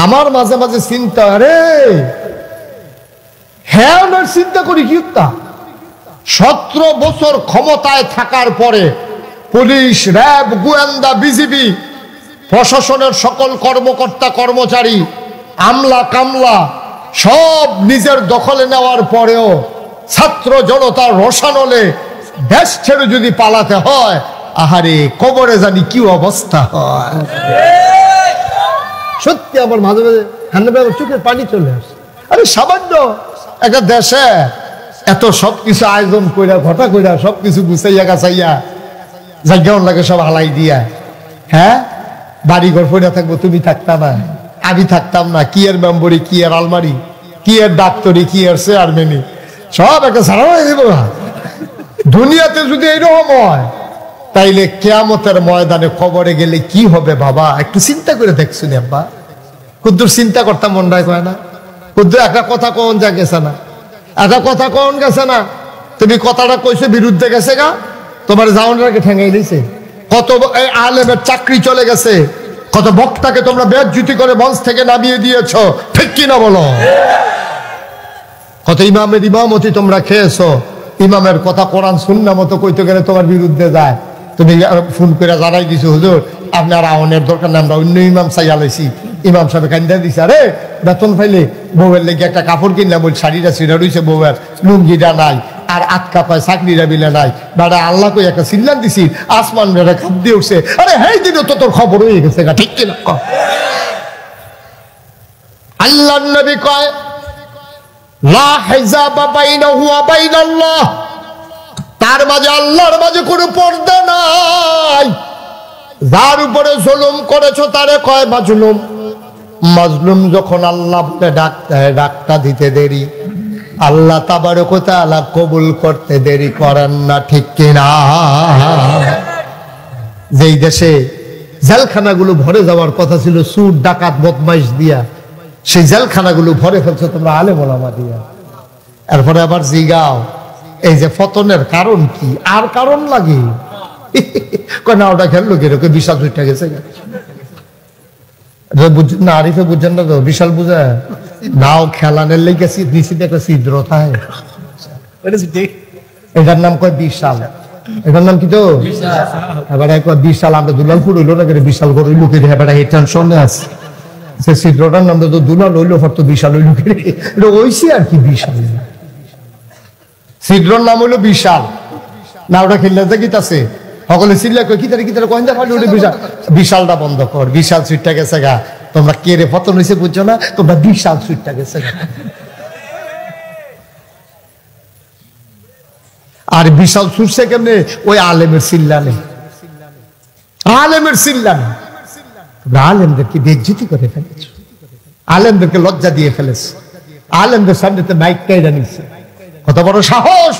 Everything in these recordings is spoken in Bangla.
আমার মাঝে মাঝে চিন্তা, আরে হ্যাঁ ওনার চিন্তা করি কি 17 বছর ক্ষমতায় থাকার পরে পুলিশ, র্যাব, গোয়েন্দা, বিজিবি, প্রশাসনের সকল কর্মকর্তা কর্মচারী, আমলা কামলা সব নিজের দখলে নেওয়ার পরেও ছাত্র জনতার রোষানলে দেশ ছেড়ে যদি পালাতে হয়, আহারে কবরে জানি কি অবস্থা হয়। সত্যি আমার মাঝে মাঝে হান্নাবে চোখের পানি চলে আসে। আরে সামান্য একটা দেশে এত সবকিছু আয়োজন কইরা ঘটা কইরা সবকিছু গুছাইয়া গাছাইয়া জায়গাও লাগে সব হালাই দিয়া, হ্যাঁ বাড়ি ঘর পড়ে থাকবো, তুমি থাকতাম না, আমি থাকতাম না, কি এর মেম্বরি, কি এর আলমারি, কি এর ডাক্তারি, কি এর চেয়ারম্যানি, সব একটা ছাড়া হয়ে যাবো। দুনিয়াতে যদি এইরকম হয় তাইলে কিয়ামতের ময়দানে কবরে গেলে কি হবে বাবা? একটু চিন্তা করে দেখছুন আব্বা। কুদ্দুর চিন্তা করতাম মন রায় কয় না, কুদ্দুর একটা কথা কোন যা গেছে না, একটা কথা কোন গেছে না, তুমি কথাটা কইছো বিরুদ্ধে গেছে গা, তোমার জাউনটাকে ঠেঙ্গাই দিয়েছে, কত আলেমের চাকরি চলে গেছে, কত বক্তাকে তোমরা বেজ্জতি করে মঞ্চ থেকে নামিয়ে দিয়েছো, ঠিক কিনা বলো? কত ইমামের ইমামতি তোমরা খেয়েছো, ইমামের কথা কোরআন সুন্নাহ মতো কইতে গেলে তোমার বিরুদ্ধে যায়, তুমি ফোন করে জানাই দিছো হুজুর আপনার আওনের দরকার না, আমরা অন্য ইমাম চাই আলাইছি, ইমাম সাহেব কান্দা দিছে, আরে বেতন পাইলে বউয়ের লেগে একটা কাপড় কিনলাম, ওই শাড়িটা ছিঁড়া রয়েছে, বউয়ের লুঙ্গিটা নাই, আর আটকা পায় চাকরিটা বিলে নাই, বেড়া আল্লাহ কই একটা সিল্লান দিছি, আসমান বেড়া খাপ দিয়ে উঠছে, আরে হেই দিনে তো তোর খবর হয়ে গেছে, ঠিক কিনা? আল্লাহ নবী কয় লা হিজাবা বাইনাহু ওয়া বাইনাল্লাহ, তার মাঝে আল্লাহর মাঝে কোনো পর্দা নাই। যার উপরে জুলুম করেছো তারে কয় মাজলুম, মাজলুম যখন আল্লাহ বলে ডাকটা দিতে দেরি, আল্লাহ তাবারক ওয়া তাআলা কবুল করতে দেরি করেন না, ঠিক কিনা? যেই দেশে জেলখানাগুলো ভরে যাওয়ার কথা ছিল সুর ডাকাত বদমাইশ দিয়া, সেই জেলখানাগুলো ভরে ফেলছো তোমরা আলেম ওলামা দিয়া। এরপরে আবার জিগাও এই যে পতনের কারণ কি, আর কারণ লাগে না, ওটা খেললো কেরকে বিশাল সুইটটা গেছে না, আরিফে বুঝছেন না তো, বিশাল বুঝে নাও খেলানের লেগে নিচে একটা ছিদ্র থাকে, এটার নাম কয় বিশাল, এটার নাম কি তো এবার একবার বিশাল, আমরা দুলালপুর হইলো না বিশাল করে হইলো কে, এবার এই টেনশনে আছে, সে ছিদ্রটার নাম তো দুলাল হইলো, ফর তো বিশাল হইলো কে, এটা ওইসি আর কি, বিশাল ছিদ্রর নাম হইলো বিশাল না, ওটা খেললে গীতাছে সকলে চিল্লা কি তারে কয়েন দা ফালি, বিশাল, বিশালটা বন্ধ কর, বিশাল সুইটটা গেছে গা, তোমরা কে রে পতন হয়েছে বুঝছো না, তোমরা বিশাল সুইটটা গেছে গা। আর বিশাল ছুটছে কেমনে? ওই আলেমের চিল্লানে, আলেমের চিল্লানে আলেমদেরকে বেজ্জতি করে ফেলেছ, আলেমদেরকে লজ্জা দিয়ে ফেলেছ, আলেমদের সামনে মাইক কেড়ে নিচ্ছে, কত বড় সাহস,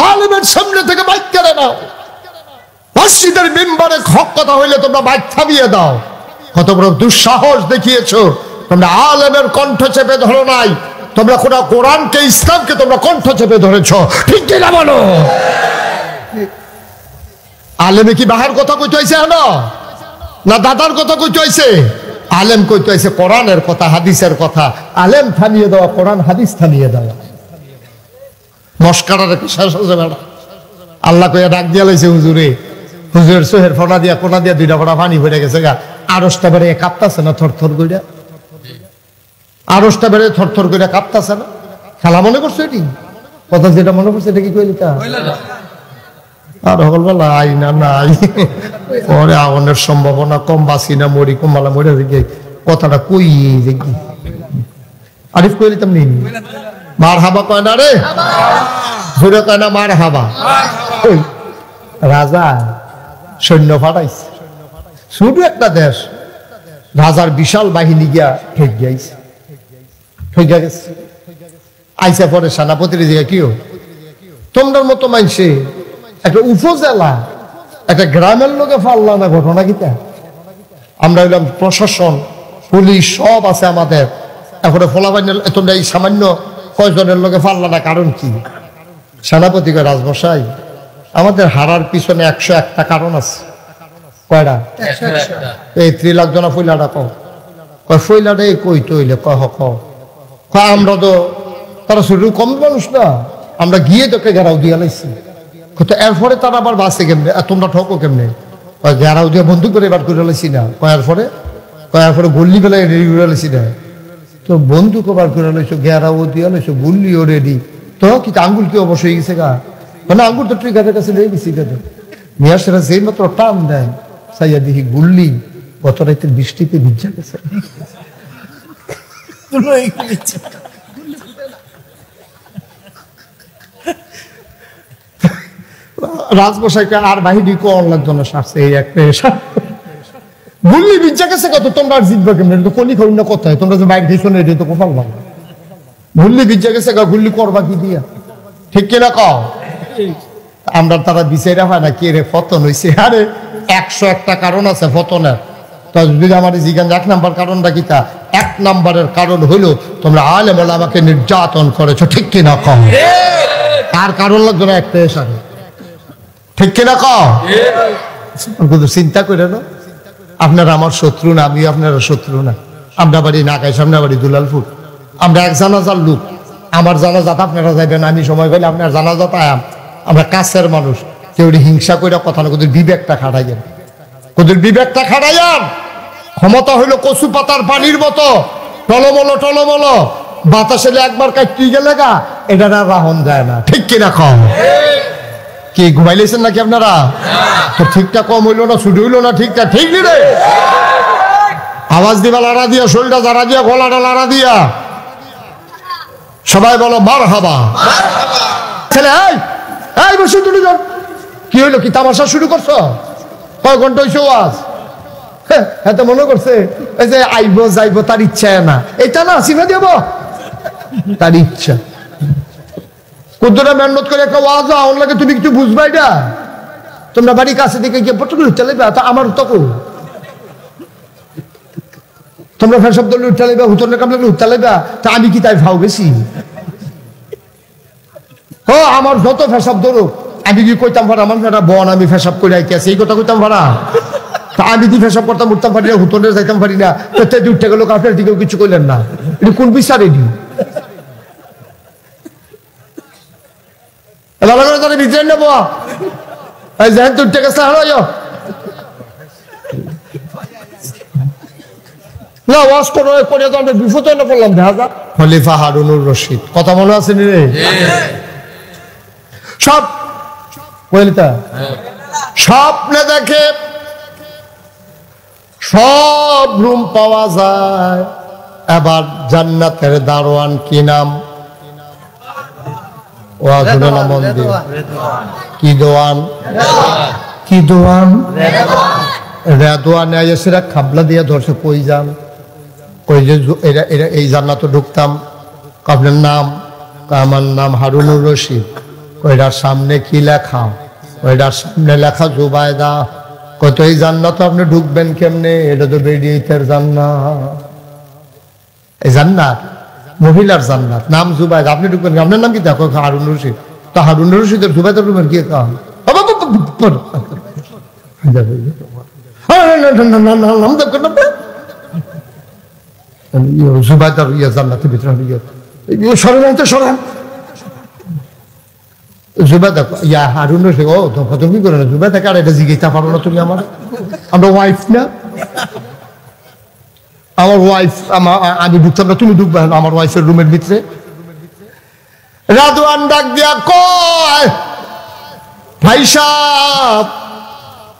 আলেমের সামনে থেকে মাইক কেড়ে নাও, মসজিদের মিম্বরে হক কথা হইলে তোমরা মাইক থামিয়ে দাও, কত বড় দুঃসাহস দেখিয়েছো, তোমরা আলেমের কণ্ঠ চেপে ধরো নাই, তোমরা কোরআনকে ইসলামকে তোমরা কণ্ঠ চেপে ধরেছো, ঠিক কিনা বলো? আলেমে কি বাহার কথা কইতে হয়েছে না দাদার কথা কইতে হয়েছে? আলেম কইতে হয়েছে কোরআনের কথা, হাদিসের কথা, আলেম থামিয়ে দেওয়া, কোরআন হাদিস থামিয়ে দেওয়া, মস্কারার শেষ হচ্ছে বেড়া। আল্লাহ কইয়া ডাক দিয়া লাইছে হুজুরে, হুজুরের সোহের ফোনা দিয়া কোনা দিয়া 2টা ফোনা পানি ভরে গেছে গা, আরসটা বেড়ে কাঁপতাছে না থরথর কইরা, আরসটা বেড়ে থরথর কইরা কাঁপতাছে না, খেলা মনে করছো এটি কথা, যেটা মনে করছে এটা কি কইলি তা আর হলবেলা আই না নাই পরে আগুনের সম্ভাবনা কম, বাসি না মরি, কমবালা মরে দেখি কথাটা কই দেখি আরিফ কইলি তেমনি মার হাবা কয় না রে, ঘুরে কয় না মার হাবা। রাজা সৈন্য পাঠাইছে, শুধু একটা দেশ, রাজার বিশাল বাহিনী গিয়া ঠেক গিয়েছে, ঠেকে গেছে, আইসা পরে সেনাপতির দিকে কি তোমরার মতো মানছে একটা উপজেলা একটা গ্রামের লোকে ফাল্লা না, ঘটনা কিতা? আমরা হইলাম প্রশাসন, পুলিশ সব আছে আমাদের, এখনো ফলাবাইন, তোমরা এই সামান্য কয়জনের লোকে ফাল্লা না, কারণ কি? সেনাপতি কয় রাজমশাই আমাদের হারার পিছনে 101টা কারণ আছে। কয়টা? এই 3 লাখ জনা ফুলাটা কও কয় ফইলাটা কই তৈলে কয় হ কয় আমরা তো তারা শরীর কম মানুষ না, আমরা গিয়ে তোকে ঘেরাও দিয়া লাইছি। তো এরপরে তারা আবার বাসে কেমনে, তোমরা ঠকো কেমনে? কয় ঘেরাও দিয়ে বন্ধু করে এবার করে লাইছি না। কয়ার পরে গল্লি বেলায় রেডি করে লাইছি না। তো বন্দুক বার করে লাইছো, ঘেরাও দিয়া লাইছো, গুল্লিও রেডি, তো কি আঙ্গুল কি অবশ্যই গেছে গা? মানে আঙ্গুল তো ট্রিগারের কাছে লেগে গেছি কেন? মিয়া সেরা যেই মাত্র টান দেন সাইয়া দেখি গুল্লি গত রাতের বৃষ্টিতে ভিজা গেছে। রাজমশাইকে আর বাহিনী কোন লাগতো না, সারছে এই এক পেশা গুল্লি ভিজা গেছে কত, তোমরা আর জিতবা কেমন? তো কলি খাউন না কোথায়, তোমরা যে বাইক দিয়েছো না এটা তো কোপাল ভালো। গুল্লি ভিজা গেছে গা, গুল্লি করবা কি দিয়া? ঠিক কিনা কও? আমরা তারা বিচারা হয় না কে রে পতন হয়েছে? আরে 101টা কারণ আছে পতনের। তো যদি আমার জিজ্ঞান 1 নাম্বার কারণটা কি, তা 1 নাম্বারের কারণ হইলো তোমরা আলেম ওলামাকে নির্যাতন করেছো। ঠিক কিনা কও? আর কারণ লাগবে না একটা এসারে। ঠিক কিনা কও? চিন্তা করে না, আপনারা আমার শত্রু না, আমি আপনারা শত্রু না। আমরা বাড়ি নাগাই, সামনে বাড়ি দুলালপুর, আমরা এক জানাজার লোক। আমার জানাজাত আপনারা যাইবেন, আমি সময় পেলে আপনার জানাজাত আয়াম। আমরা কাছের মানুষ, কেউ হিংসা করে কথা না, কোদের বিবেকটা খাটাইয়েন, কোদের বিবেকটা খাটাইয়ান। ক্ষমতা হইলো কচু পাতার পানির মতো টলমল, বাতাসে একবার কাটতে গেলে গা এটা না রাহন যায় না। ঠিক কিনা কম? কি ঘুমাইলেছেন নাকি আপনারা? তো ঠিকটা কম হইলো না, ছুটি হইলো না, ঠিকটা ঠিক নি রে? আওয়াজ দিবা লাড়া দিয়া, শরীরটা জারা দিয়া, গলাটা লাড়া দিয়া, সবাই বলো মারহাবা। ছেলে এই বসে তুমি কি হইলো? কি তামাশা শুরু করছো? কয় ঘন্টা হইছে ওয়াজ? হ্যাঁ তো মনে করছে এই যে আইবো যাইবো তার ইচ্ছা না, এটা না সিমে দেব তার ইচ্ছা। কতটা মেহনত করে একটা ওয়াজ আউন লাগে, তুমি কিছু বুঝবা? এটা তোমরা বাড়ির কাছে দিকে গিয়ে পটল চালাইবে, তা আমার তখন তোমরা ফেসব দল উঠালাইবা, হুতনের কামলে উঠালাইবা, তা আমি কি তাই ভাও বেশি? ও আমার যত ফেসব ধরো, আমি কি কইতাম ভাড়া আমার একটা বন আমি ফেসব করে আইতে আছি, এই কথা কইতাম ভাড়া? তা আমি কি ফেসব করতাম, উঠতাম পারি না, হুতনের যাইতাম পারি না, উঠতে গেল আপনার দিকেও কিছু কইলেন না। এটা কোন বিচার? এটি ভালো করে তাদের ভিতরে নেবো, যেহেন তুই উঠতে গেছে হারাইও না, ওয়াজ করে তো আমরা বিপদে না পড়লাম। দেখা যাক খলিফা হারুনুর রশিদ, কথা মনে আছে রে? সব স্বপ্নে দেখে সব রুম পাওয়া যায়। এবার জান্নাতের দারোয়ান কি নাম? মন্দির কি দোয়ান? কি দোয়ান? রেদওয়ান। এসেরা খাবলা দিয়ে ধরছে, কই যান? কই যে এরা এই জান্নাতে ঢুকতাম। আপনার নাম? আমার নাম হারুনুর রশিদ। ওইটার সামনে কি লেখা? ওইটার সামনে লেখা জুবায়দা। কত এই জান্নাত আপনি ঢুকবেন কেমনে? এটা তো বেরিয়েতের জান্নাত। এই জান্নাত মহিলার জান্নাত, নাম জুবায়দা। আপনি ঢুকবেন, আপনার নাম কি? দেখো হারুন রশিদ। তো হারুন রশিদের জুবায়দা ঢুকবেন কি? জুবায়দার ইয়ে জান্নাতের ভিতরে সরেন, সরেন। জুবাইদা ইয়া হারুন রশিদ, ও তুমি করে না জুবাইদা কার? এটা জিজ্ঞাসা পারো না তুমি? আমার আমরা ওয়াইফ না, আমার ওয়াইফ। আমি ঢুকতাম না, তুমি ঢুকবে আমার ওয়াইফের রুমের ভিতরে। রাদওয়ান ডাক দিয়া কয়, ভাই সাহেব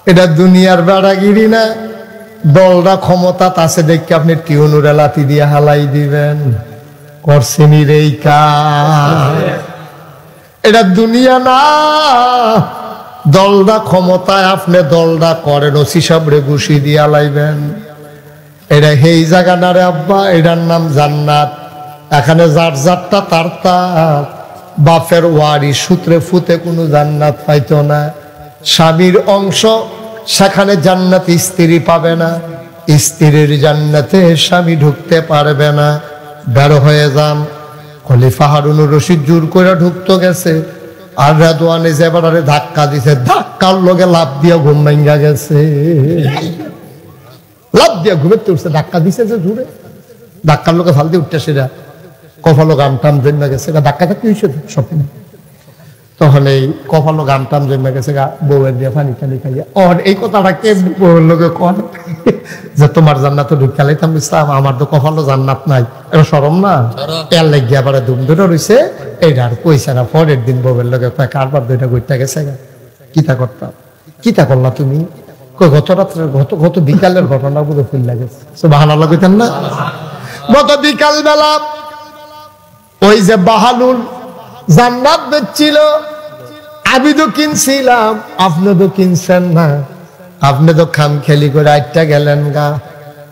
এটা দুনিয়ার বেড়াগিরি না, দলরা ক্ষমতা আছে দেখে আপনি টিউনুর লাথি দিয়ে হালাই দিবেন। করছেনি রে কাজ, এটা দুনিয়া না, দলদা ক্ষমতায়, আপনি দলদা করেন, ওসি সাবরে ঘুষি দিয়া লাইবেন। এটা হেই জায়গা না রে আব্বা, এটার নাম জান্নাত। এখানে যার যারটা তার তার, বাপের ওয়ারি সূত্রে ফুতে কোনো জান্নাত পাইতো না। স্বামীর অংশ সেখানে জান্নাত স্ত্রী পাবে না, স্ত্রীর জান্নাতে স্বামী ঢুকতে পারবে না। বের হয়ে যান। খলিফা হারুনুর রশিদ জোর করে ঢুকতে গেছে, আর রাদওয়ানে যে এবারে ধাক্কা দিছে, ধাক্কার লগে লাভ দিয়ে ঘুম ভাঙ্গা গেছে। লাভ দিয়া ঘুমেতে উঠছে, ধাক্কা দিছে যে জুড়ে, ধাক্কার লোকে ফাল দিয়ে উঠতে সেটা কপালো গাম টাম জন্মে গেছে, ধাক্কাটা কি হয়েছে স্বপ্নে। তখন এই কপালো গাম টাম জন্মে গেছে বউয়ের দিয়ে পানি টানি খাইয়া। এই কথাটা কে বউয়ের লোকে কন যে তোমার জান্নাত ঢুকালাইতাম ইসলাম, আমার তো কপালো জান্নাত নাই, এটা সরম না? এর লাগিয়ে আবার ধুম ধরে রয়েছে এইটা আর কইছে না। পরের দিন বউয়ের লোকে কয় কারবার দুইটা ঘুরতে গেছে গা, কিতা করতাম, কিতা করলা তুমি? গত রাত্রের গত বিকালের ঘটনা বুঝে ফুল লাগেছে। সুবহানাল্লাহ কইতেন না? গত বিকাল বেলা ওই যে বাহালুল জান্নাত বেচছিল, আমি তো কিনছিলাম, আপনি তো কিনছেন না, আপনি তো খাম খেলি করে আটটা গেলেন গা।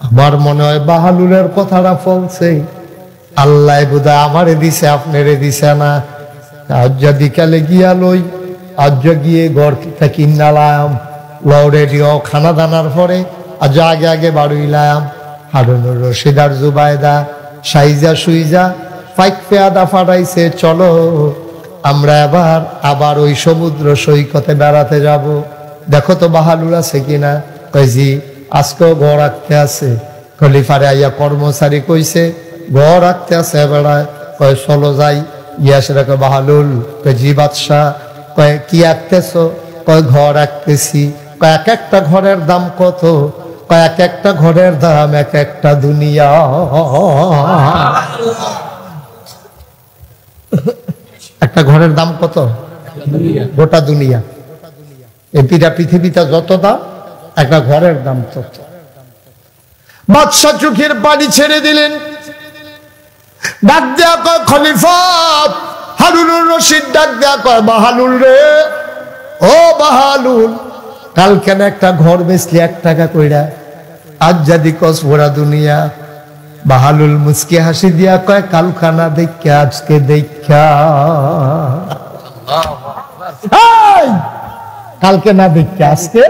আমার মনে হয় বাহালুলের কথাটা ফলছে, আল্লাহ বোধহয় আমারে দিছে, আপনারে দিছে না। আজ বিকালে গিয়া লই, আজ গিয়ে ঘর কিনালাম, রেডিও খানা দানার পরে আজ আগে আগে বাড়ুইলাম। হারুনুর রশিদ আর জুবায়দা সাইজা সুইজা ফাইক পেয়াদা ফাটাইছে, চলো আমরা আবার ওই সমুদ্র সৈকতে বেড়াতে যাব, দেখো তো বাহালুল আছে কিনা। কইজি আজকেও ঘর রাখতে আছে। খলিফারে আইয়া কর্মচারী কইছে ঘর রাখতে আছে বেড়ায়, কয় চলো যাই। ইয়াসে রাখো বাহালুল, কয় জি বাদশাহ। কয় কি আঁকতেছ? কয় ঘর আঁকতেছি। কয় এক একটা ঘরের দাম কত? কয় এক একটা ঘরের দাম এক একটা দুনিয়া। একটা ঘরের দাম কত? গোটা দুনিয়া। এই পৃথিবীটা যত দাম, একটা ঘরের দাম তত। বাদশা চোখের পানি ছেড়ে দিলেন, ডাক দেয়া কয় খলিফা। হারুনুর রশিদ ডাক দেয়া কয় বাহালুল রে, ও বাহালুল, কাল কেন একটা ঘর বেচলি 1 টাকা কইরা, আজ যদি কস ভরা দুনিয়া। বাহালুল মুচকি হাসি দিয়া কয় কালখানা দেখা আজকে দেখা, কালকে না দেখা আজকে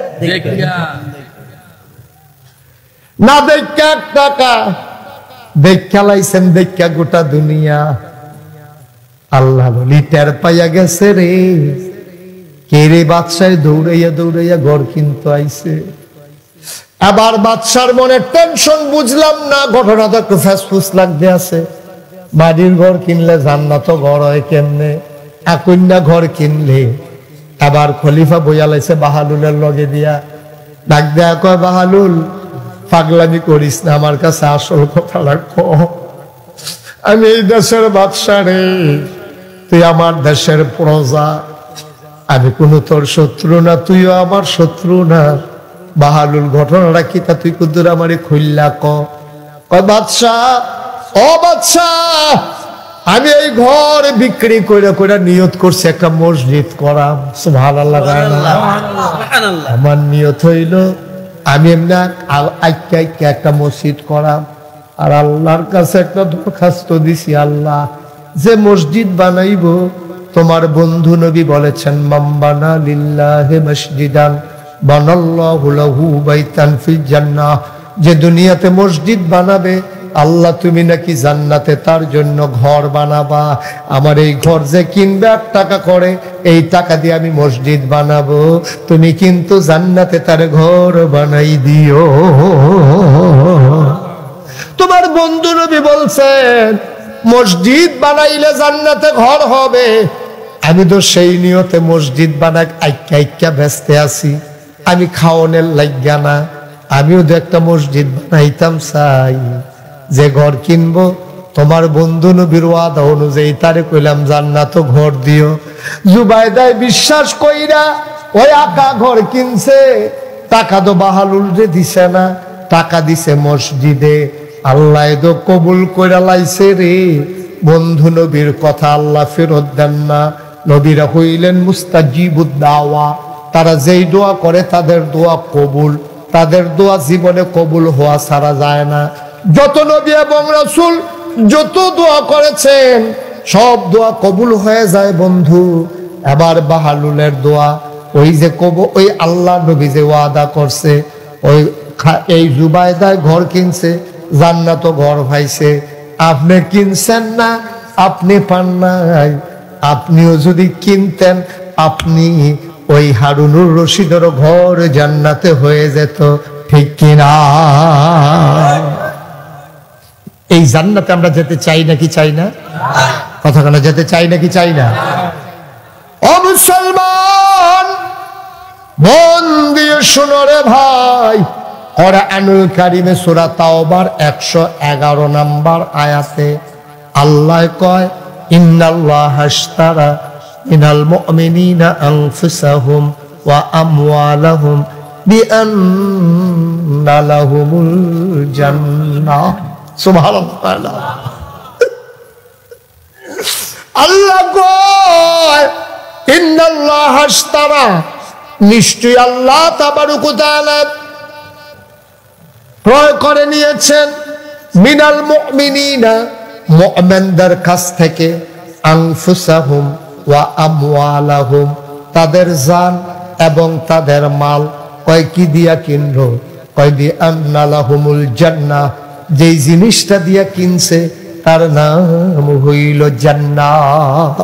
না দেখা। 1 টাকা দেখা লাইছেন, দেখা গোটা দুনিয়া। আল্লাহ বলি টের পাইয়া গেছে রে, কে রে বাদশাহ দৌড়াইয়া দৌড়াইয়া ঘর কিনতে আইছে। আবার বাদশার মনে টেনশন, বুঝলাম না, ঘটনাটা একটু ফ্যাসফুস লাগতে আছে। বাড়ির ঘর কিনলে জান্নাত ঘর হয় কেমনে, একন্যা ঘর কিনলে। আবার খলিফা বইয়া লাইছে বাহালুলের লগে দিয়া, ডাক দেয়া কয় বাহালুল পাগলামি করিস না, আমার কাছে আসল কথাটা ক। আমি এই দেশের বাদশা রে, তুই আমার দেশের প্রজা, আমি কোনো তোর শত্রু না, তুইও আমার শত্রু না। বাহালুল ঘটনাটা কি তা তুই কুদ্দুর আমারে খুললা ক। বাদশাহ, ও বাদশাহ, আমি এই ঘর বিক্রি কইরা কইরা নিয়ত করছি একটা মসজিদ করাম। সুবহানাল্লাহ। আমার নিয়ত হইল আমি এমনি আইকা আইকা একটা মসজিদ করাম। আর আল্লাহর কাছে একটা দরখাস্ত দিছি, আল্লাহ যে মসজিদ বানাইব, তোমার বন্ধু নবী বলেছেন মাম্বানা লিল্লাহি মসজিদান বানাল্লাহু লাহু বাইতান ফিল জান্নাহ, যে দুনিয়াতে মসজিদ বানাবে আল্লাহ তুমি নাকি জান্নাতে তার জন্য ঘর বানাবা। আমার এই ঘর যে কিনবে 1 টাকা করে, এই টাকা দিয়ে আমি মসজিদ বানাবো, তুমি কিন্তু জান্নাতে তার ঘর বানাই দিও। তোমার বন্ধু নবী বলছেন মসজিদ বানাইলে জান্নাতে ঘর হবে, আমি তো সেই নিয়তে মসজিদ বানাই আইকা আইকা ব্যস্তে আছি, আমি খাওয়ানোর লাগিয়া না, আমিও তো একটা মসজিদ বানাইতাম চাই। যে ঘর কিনবো তোমার বন্ধু নবীর ওয়াদা অনুযায়ী তারে কইলাম জান্নাত ঘর দিও। জুবাইদায় বিশ্বাস কইরা ওই আকা ঘর কিনছে, টাকা তো বাহালুল রে দিছে না, টাকা দিছে মসজিদে। আল্লাহ তো কবুল কইরা লাইছে রে। বন্ধু নবীর কথা আল্লাহ ফেরত দেন না। নবীরা হইলেন মুস্তাজিবুদ দাওয়া, তারা যেই দোয়া করে তাদের দোয়া কবুল, তাদের দোয়া জীবনে কবুল হওয়া ছাড়া যায় না। যত নবী এবং রাসূল যত দোয়া করেছেন সব দোয়া কবুল হয়ে যায় বন্ধু। এবার বাহালুলের দোয়া, ওই যে ওই আল্লাহ নবী যে ওয়াদা করছে, ওই এই জুবাইদায় ঘর কিনছে, জান্নাত ঘর পাইছে। আপনি কিনছেন না, আপনি পান নাই। আপনিও যদি কিনতেন, আপনি ওই হারুনুর রশিদের ঘর জান্নাতে হয়ে যেত। ঠিক কিনা? এই জান্নাতে আমরা যেতে চাই নাকি চাই না? কথা কেন, যেতে চাই নাকি চাই না? ও মুসলমান, মন দিয়ে শোনো রে ভাই, কোরআনুল কারীমে সূরা তাওবার 111 নম্বর আয়াতে আল্লাহ কয়, ইন্নাল্লাহা আশতারা মিনাল মুমিনিনা আনফুসাহুম ওয়া আমওয়ালাহুম বিআন্না লাহুমুল জান্নাহ। সুবহানাল্লাহ। আল্লাহ কয়, ইন্নাল্লাহা আশতারা, নিশ্চয়ই আল্লাহ তাবারক ওয়া তাআলা ক্রয় করে নিয়েছেন মিনাল মুমিনিনা, মুমিনদের কাছ থেকে, আনফুসাহুম ওয়া আমওয়ালাহুম, তাদের জান এবং তাদের মাল। কয় কি দিয়া কিনলো? কয় বিআন্না লাহুমুল জান্নাহ, যেই জিনিসটা দিয়া কিনছে তার নাম হইল জান্নাত।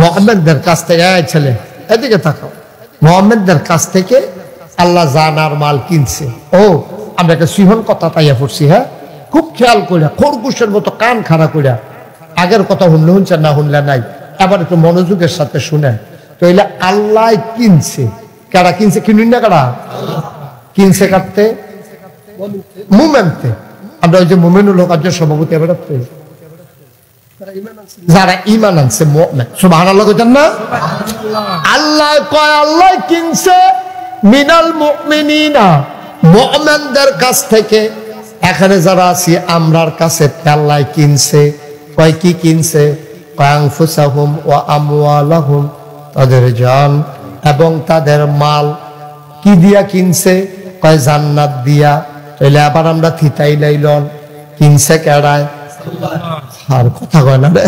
মুমিনদের কাছ থেকে, এই ছেলে এদিকে তাকাও, মুমিনদের কাছ থেকে আল্লাহ জান আর মাল কিনছে। ও, আমরা একটা সিহন কথা তাইয়া পড়ছি, হ্যাঁ, খুব খেয়াল করিয়া, খরগোশের মতো কান খাড়া করিয়া। আগের কথা শুনলে শুনছেন, না শুনলে নাই। এবার একটু মনোযোগের সাথে শুনেন। তো এলে আল্লাহ কিনছে, কারা কিনছে? কিনুন না, কারা কিনছে? কাটতে মুমেন্টে। আমরা ওই যে মুমিনুল হক আজকের সভাপতি, এবার যারা ঈমান আনছে মুমিন, সুবহানাল্লাহ কইতেন না? আল্লাহ কয় আল্লাহ কিনছে মিনাল মুমিনিনা, মুমিনদের কাছ থেকে। এখানে যারা আছি আমরার কাছে আল্লাহ কিনছে। কয় কি কিনছে? কয় আনফুসাহুম ওয়া আমওয়ালাহুম, তাদের জান এবং তাদের মাল। কি দিয়া কিনছে? কয় জান্নাত দিয়া। তাইলে আবার আমরা থিতাই লাইলন, কিনছে কেডায়? আর কথা কয় না রে,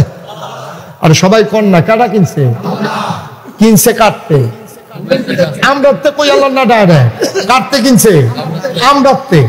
আর সবাই কন না, কারা কিনছে? কিনছে কাটতে। আমরাতে কই আল্লাহ না ডাইরেক্ট কাটতে কিনছে আমরাতে।